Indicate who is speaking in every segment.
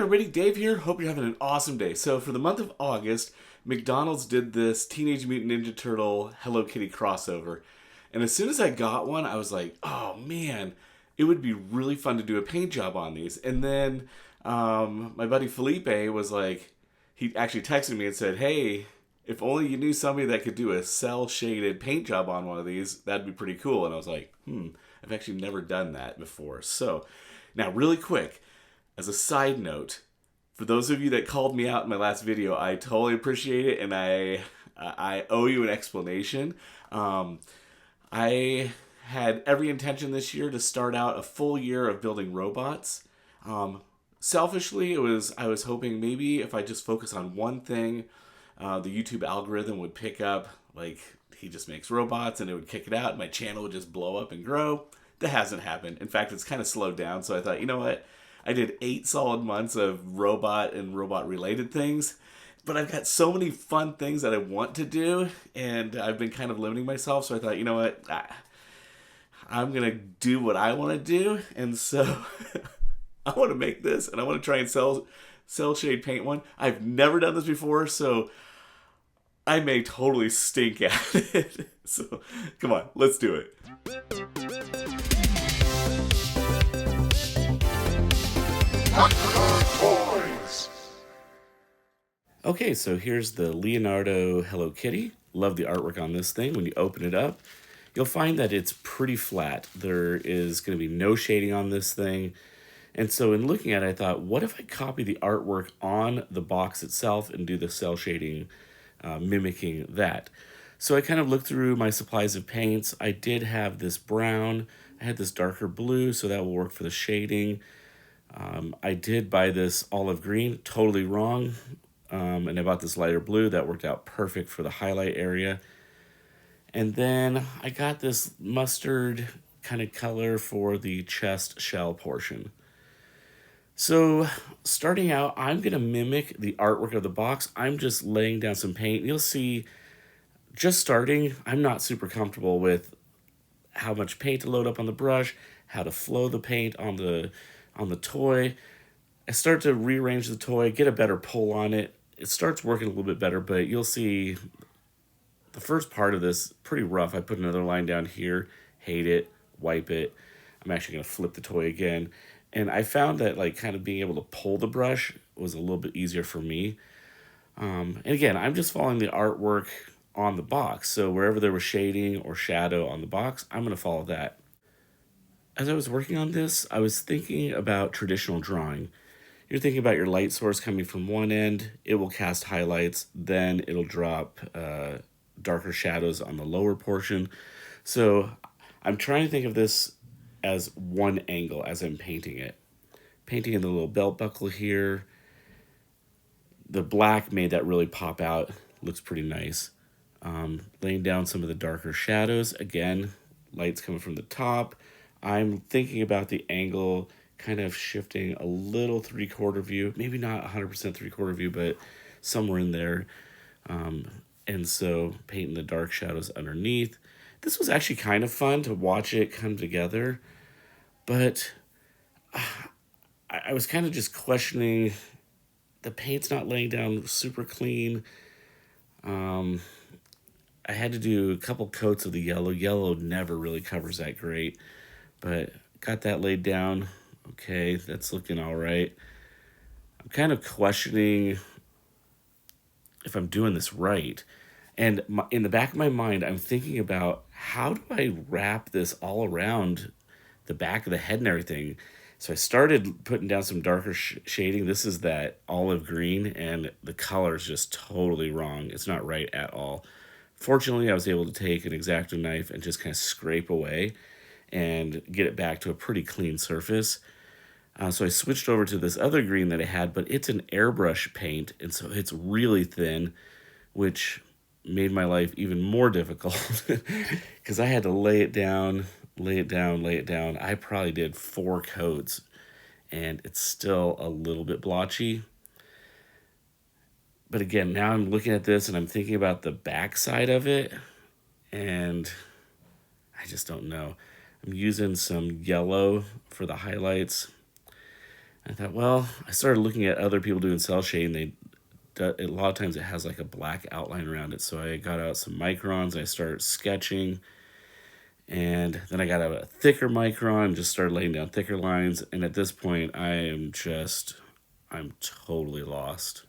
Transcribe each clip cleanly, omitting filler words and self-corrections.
Speaker 1: everybody, Dave here. Hope you're having an awesome day. So for the month of August, McDonald's did this Teenage Mutant Ninja Turtle Hello Kitty crossover. And as soon as I got one, I was like, oh man, it would be really fun to do a paint job on these. And then my buddy Felipe was like, he actually texted me and said, hey, if only you knew somebody that could do a cell-shaded paint job on one of these, that'd be pretty cool. And I was like, I've actually never done that before. So now really quick, as a side note, for those of you that called me out in my last video, I totally appreciate it, and I owe you an explanation. I had every intention this year to start out a full year of building robots. Selfishly, I was hoping maybe if I just focus on one thing, the YouTube algorithm would pick up, like, he just makes robots, and it would kick it out, and my channel would just blow up and grow. That hasn't happened. In fact, it's kind of slowed down, so I thought, you know what? I did 8 solid months of robot and robot-related things, but I've got so many fun things that I want to do, and I've been kind of limiting myself, so I thought, you know what, I'm going to do what I want to do, and so I want to make this, and I want to try and cell shade paint one. I've never done this before, so I may totally stink at it. So, come on, let's do it. Okay, so here's the Leonardo Hello Kitty. Love the artwork on this thing. When you open it up, you'll find that it's pretty flat. There is going to be no shading on this thing. And so in looking at it, I thought, what if I copy the artwork on the box itself and do the cell shading mimicking that? So I kind of looked through my supplies of paints. I did have this brown. I had this darker blue, so that will work for the shading. I did buy this olive green, totally wrong. And I bought this lighter blue. That worked out perfect for the highlight area. And then I got this mustard kind of color for the chest shell portion. So starting out, I'm going to mimic the artwork of the box. I'm just laying down some paint. You'll see, just starting, I'm not super comfortable with how much paint to load up on the brush, how to flow the paint on the toy. I start to rearrange the toy, get a better pull on it. It starts working a little bit better, but you'll see the first part of this, pretty rough. I put another line down here, hate it, wipe it. I'm actually going to flip the toy again. And I found that like kind of being able to pull the brush was a little bit easier for me. And again, I'm just following the artwork on the box. So wherever there was shading or shadow on the box, I'm going to follow that. As I was working on this, I was thinking about traditional drawing. You're thinking about your light source coming from one end, it will cast highlights, then it'll drop darker shadows on the lower portion. So I'm trying to think of this as one angle as I'm painting it. Painting in the little belt buckle here. The black made that really pop out. Looks pretty nice. Laying down some of the darker shadows. Again, light's coming from the top. I'm thinking about the angle kind of shifting a little 3/4 view. Maybe not 100% 3/4 view, but somewhere in there. And so painting the dark shadows underneath. This was actually kind of fun to watch it come together. But I was kind of just questioning, the paint's not laying down super clean. I had to do a couple coats of the yellow. Yellow never really covers that great, but got that laid down. Okay, that's looking all right. I'm kind of questioning if I'm doing this right. And in the back of my mind, I'm thinking about, how do I wrap this all around the back of the head and everything? So I started putting down some darker shading. This is that olive green, and the color is just totally wrong. It's not right at all. Fortunately, I was able to take an X-Acto knife and just kind of scrape away and get it back to a pretty clean surface. So I switched over to this other green that I had, but it's an airbrush paint, and so it's really thin, which made my life even more difficult because I had to lay it down. I probably did 4 coats, and it's still a little bit blotchy. But again, now I'm looking at this and I'm thinking about the back side of it, and I just don't know. I'm using some yellow for the highlights. I thought, well, I started looking at other people doing cell shading. A lot of times it has like a black outline around it. So I got out some microns and I started sketching. And then I got out a thicker micron and just started laying down thicker lines. And at this point, I'm totally lost.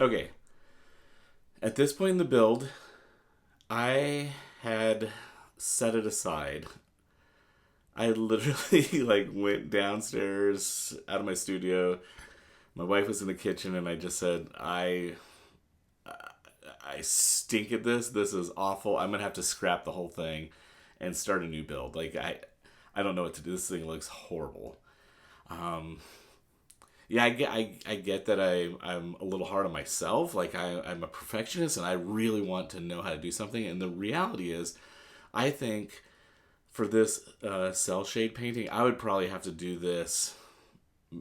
Speaker 1: Okay, at this point in the build, I had set it aside. I literally like went downstairs out of my studio. My wife was in the kitchen, and I just said, I stink at this. This is awful. I'm gonna have to scrap the whole thing and start a new build. I don't know what to do. This thing looks horrible. Um, yeah, I get that I'm a little hard on myself. I'm a perfectionist, and I really want to know how to do something. And the reality is, I think for this cell shade painting, I would probably have to do this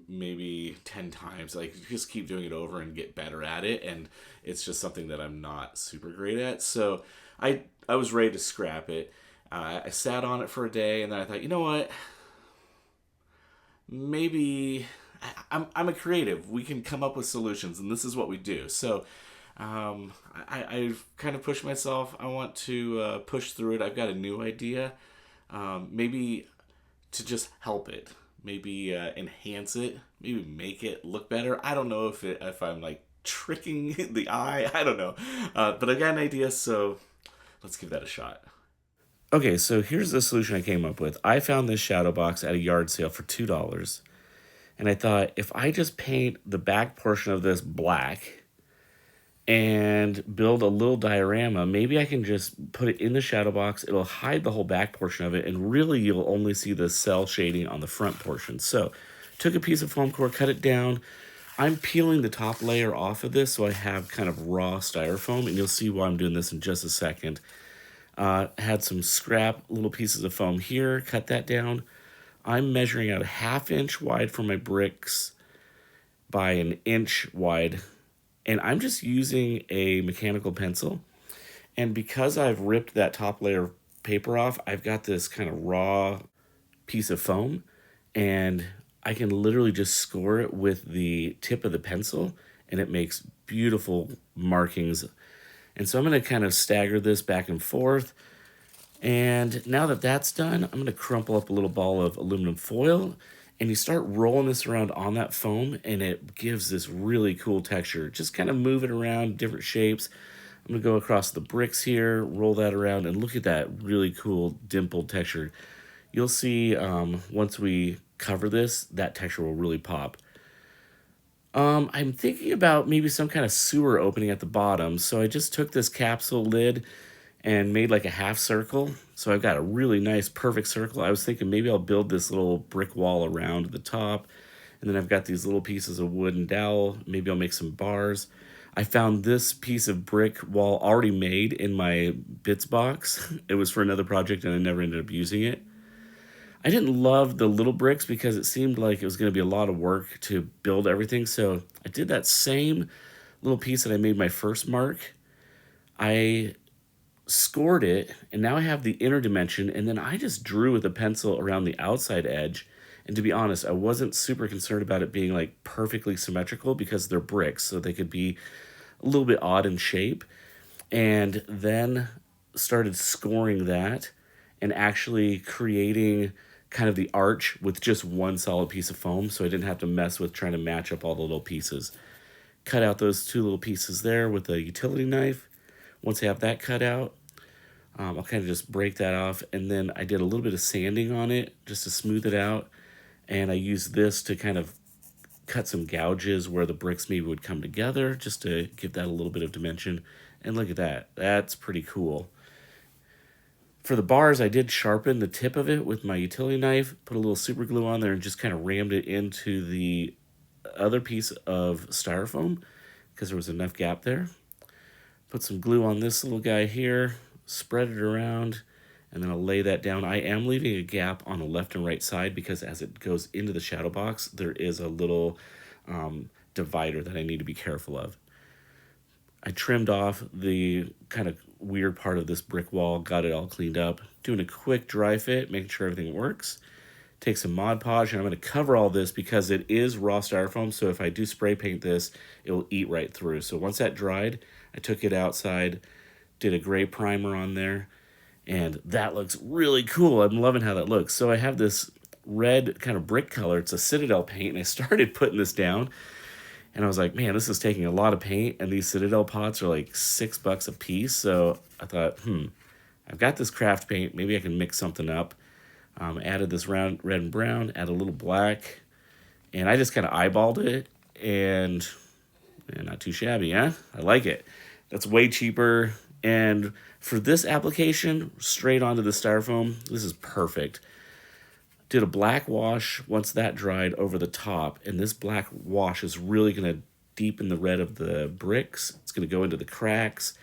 Speaker 1: maybe 10 times. Like, just keep doing it over and get better at it. And it's just something that I'm not super great at. So I was ready to scrap it. I sat on it for a day, and then I thought, you know what? Maybe I'm a creative. We can come up with solutions, and this is what we do. So I've kind of pushed myself. I want to push through it. I've got a new idea. Maybe to just help it, maybe enhance it, maybe make it look better. I don't know if I'm like tricking the eye. I don't know, but I got an idea, so let's give that a shot. Okay, so here's the solution I came up with. I found this shadow box at a yard sale for $2, and I thought if I just paint the back portion of this black and build a little diorama, maybe I can just put it in the shadow box. It'll hide the whole back portion of it, and really you'll only see the cell shading on the front portion. So took a piece of foam core, cut it down. I'm peeling the top layer off of this so I have kind of raw styrofoam, and you'll see why I'm doing this in just a second. Had some scrap little pieces of foam here, cut that down. I'm measuring out a 1/2 inch wide for my bricks by an inch wide, and I'm just using a mechanical pencil. And because I've ripped that top layer of paper off, I've got this kind of raw piece of foam, and I can literally just score it with the tip of the pencil, and it makes beautiful markings. And so I'm going to kind of stagger this back and forth. And now that that's done, I'm going to crumple up a little ball of aluminum foil, and you start rolling this around on that foam, and it gives this really cool texture. Just kind of move it around, different shapes. I'm going to go across the bricks here, roll that around, and look at that really cool dimpled texture. You'll see once we cover this, that texture will really pop. I'm thinking about maybe some kind of sewer opening at the bottom. So I just took this capsule lid and made like a half circle. So I've got a really nice, perfect circle. I was thinking maybe I'll build this little brick wall around the top. And then I've got these little pieces of wood and dowel. Maybe I'll make some bars. I found this piece of brick wall already made in my bits box. It was for another project and I never ended up using it. I didn't love the little bricks because it seemed like it was going to be a lot of work to build everything. So I did that same little piece that I made my first mark. I scored it, and now I have the inner dimension, and then I just drew with a pencil around the outside edge. And to be honest, I wasn't super concerned about it being like perfectly symmetrical because they're bricks, so they could be a little bit odd in shape. And then started scoring that and actually creating kind of the arch with just one solid piece of foam, so I didn't have to mess with trying to match up all the little pieces. Cut out those two little pieces there with a utility knife. Once I have that cut out, I'll kind of just break that off, and then I did a little bit of sanding on it just to smooth it out, and I used this to kind of cut some gouges where the bricks maybe would come together just to give that a little bit of dimension. And look at that. That's pretty cool. For the bars, I did sharpen the tip of it with my utility knife, put a little super glue on there, and just kind of rammed it into the other piece of styrofoam because there was enough gap there. Put some glue on this little guy here, spread it around, and then I'll lay that down. I am leaving a gap on the left and right side because as it goes into the shadow box, there is a little divider that I need to be careful of. I trimmed off the kind of weird part of this brick wall, got it all cleaned up, doing a quick dry fit, making sure everything works. Take some Mod Podge, and I'm going to cover all this because it is raw styrofoam, so if I do spray paint this, it will eat right through. So once that dried, I took it outside, did a gray primer on there, and that looks really cool. I'm loving how that looks. So I have this red kind of brick color. It's a Citadel paint, and I started putting this down, and I was like, man, this is taking a lot of paint, and these Citadel pots are like $6 a piece. So I thought, I've got this craft paint. Maybe I can mix something up. Added this round red and brown, add a little black, and I just kind of eyeballed it, and not too shabby, huh? I like it. That's way cheaper, and for this application, straight onto the styrofoam, this is perfect. Did a black wash once that dried over the top, and this black wash is really going to deepen the red of the bricks. It's going to go into the cracks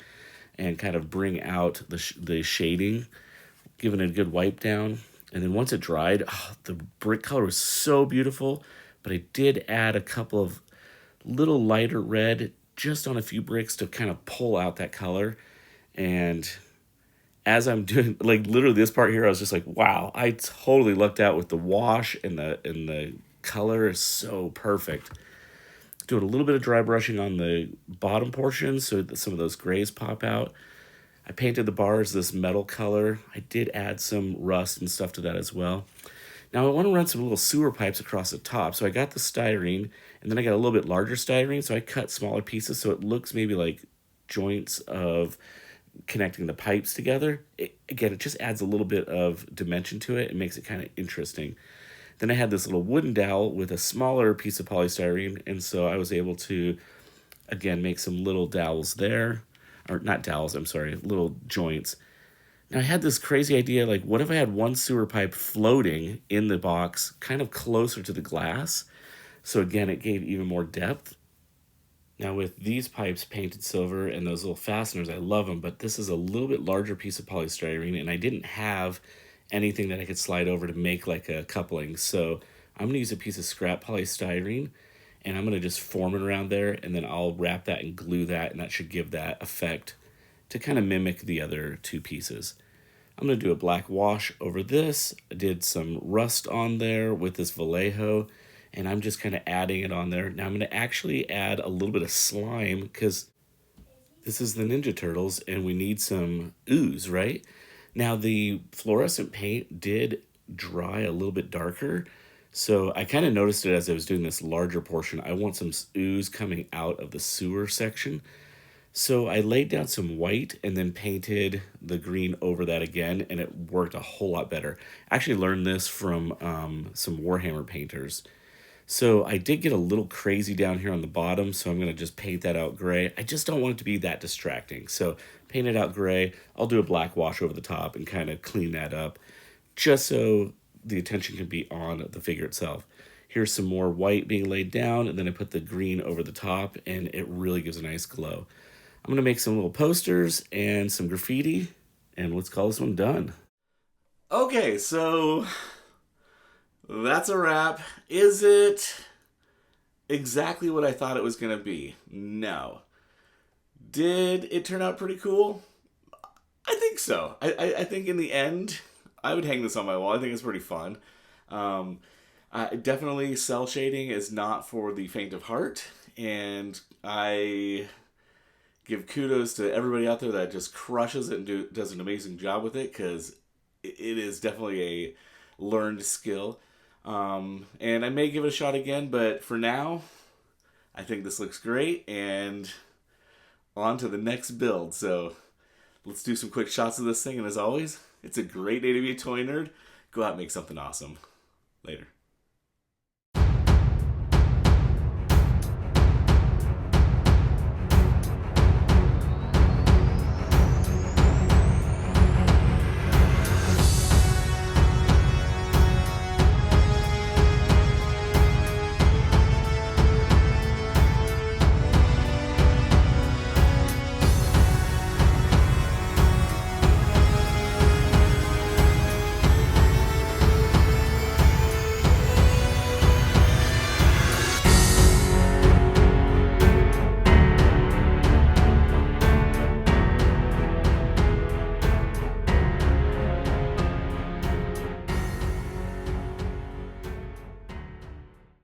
Speaker 1: and kind of bring out the shading, giving it a good wipe down. And then once it dried, the brick color was so beautiful, but I did add a couple of little lighter red just on a few bricks to kind of pull out that color. And as I'm doing, like literally this part here, I was just like, wow, I totally lucked out with the wash, and the color is so perfect. Doing a little bit of dry brushing on the bottom portion so that some of those grays pop out. I painted the bars this metal color. I did add some rust and stuff to that as well. Now I want to run some little sewer pipes across the top. So I got the styrene, and then I got a little bit larger styrene. So I cut smaller pieces so it looks maybe like joints of connecting the pipes together. Again, it just adds a little bit of dimension to it and makes it kind of interesting. Then I had this little wooden dowel with a smaller piece of polystyrene, and so I was able to, again, make some little dowels there. Or not dowels, I'm sorry, little joints. Now I had this crazy idea, like what if I had one sewer pipe floating in the box kind of closer to the glass? So again, it gave even more depth. Now with these pipes painted silver and those little fasteners, I love them, but this is a little bit larger piece of polystyrene, and I didn't have anything that I could slide over to make like a coupling. So I'm gonna use a piece of scrap polystyrene, and I'm going to just form it around there, and then I'll wrap that and glue that, and that should give that effect to kind of mimic the other two pieces. I'm going to do a black wash over this. I did some rust on there with this Vallejo, and I'm just kind of adding it on there. Now I'm going to actually add a little bit of slime because this is the Ninja Turtles, and we need some ooze, right? Now the fluorescent paint did dry a little bit darker, so I kind of noticed it as I was doing this larger portion. I want some ooze coming out of the sewer section. So I laid down some white and then painted the green over that again, and it worked a whole lot better. I actually learned this from some Warhammer painters. So I did get a little crazy down here on the bottom, so I'm going to just paint that out gray. I just don't want it to be that distracting. So paint it out gray. I'll do a black wash over the top and kind of clean that up just so the attention can be on the figure itself. Here's some more white being laid down, and then I put the green over the top, and it really gives a nice glow. I'm going to make some little posters and some graffiti, and let's call this one done. Okay, so that's a wrap. Is it exactly what I thought it was going to be? No. Did it turn out pretty cool? I think so. I think in the end, I would hang this on my wall. I think it's pretty fun. Definitely cell shading is not for the faint of heart, and I give kudos to everybody out there that just crushes it and does an amazing job with it, because it is definitely a learned skill. And I may give it a shot again, but for now, I think this looks great, and on to the next build. So let's do some quick shots of this thing, and as always, it's a great day to be a toy nerd. Go out and make something awesome. Later.